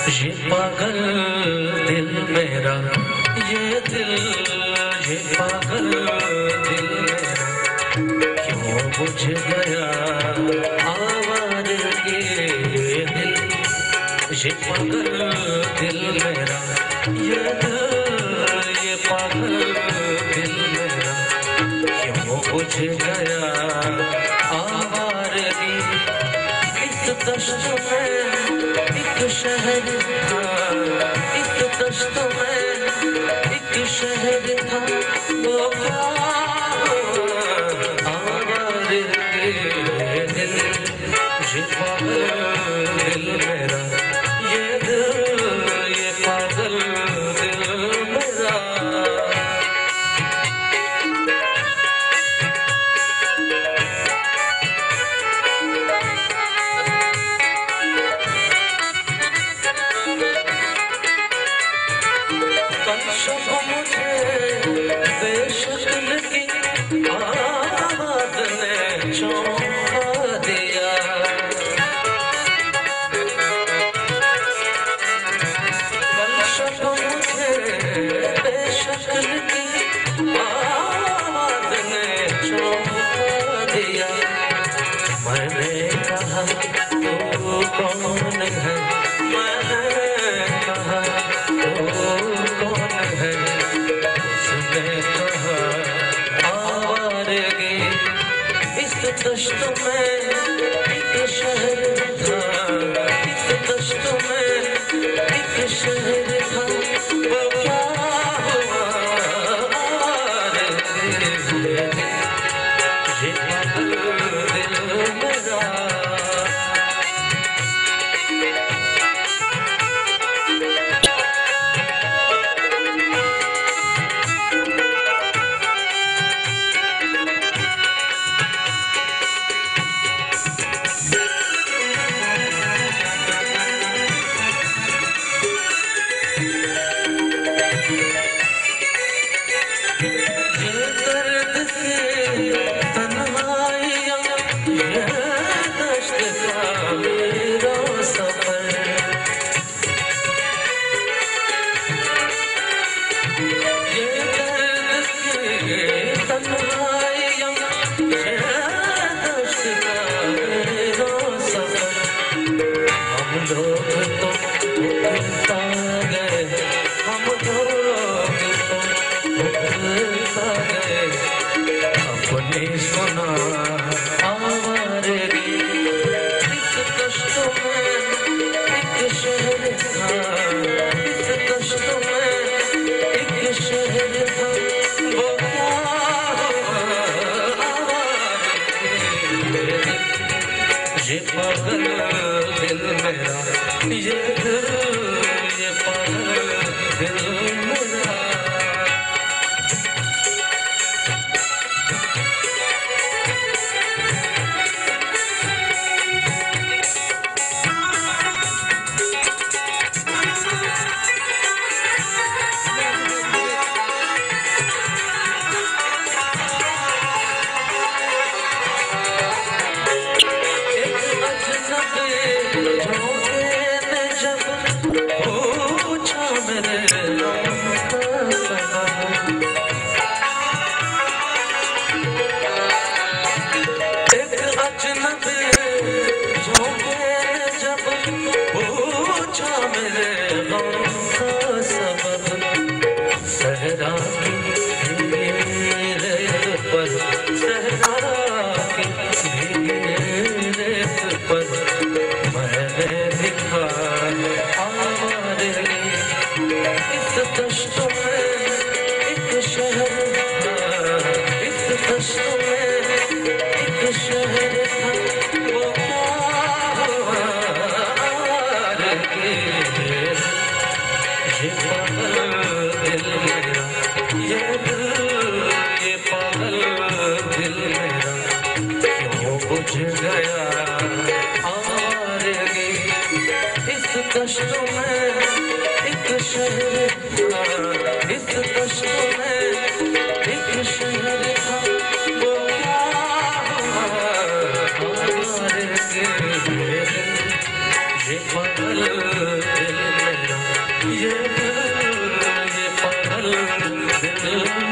ये पागल दिल मेरा, ये दिल, ये पागल दिल मेरा क्यों बुझ गया आवारगी ये दिल। ये पागल दिल मेरा, ये दिल, ये पागल दिल मेरा क्यों बुझ गया आवारगी। एक दश्त में एक शहर था, एक दश्त में एक शहर था, वो आवारगी ये दिल। ये पागल दिल मेरा, ये दिल, ये पागल दिल मेरा। मुझे बेशक्ल की आवाज़ ने चौंका दिया। मुझे बेशक्ल की आवाज़ ने चौंका दिया। मैंने कहा तू कौन है, मैंने कहा दश्त में एक शहर था, एक दश्त में एक शहर था, वो क्या हुआ ये पागल दिल मेरा। ये पागल दिल मेरा, ये दिल, ये पागल दिल मेरा। ये पागल दिल मेरा, ये दिल, ये पागल दिल मेरा क्यों बुझ गया आवारगी। इस दश्त में एक शहर था, इस दश्त में एक शहर था, वो क्या हुआ आवारगी। ये पागल दिल ये पागल दिल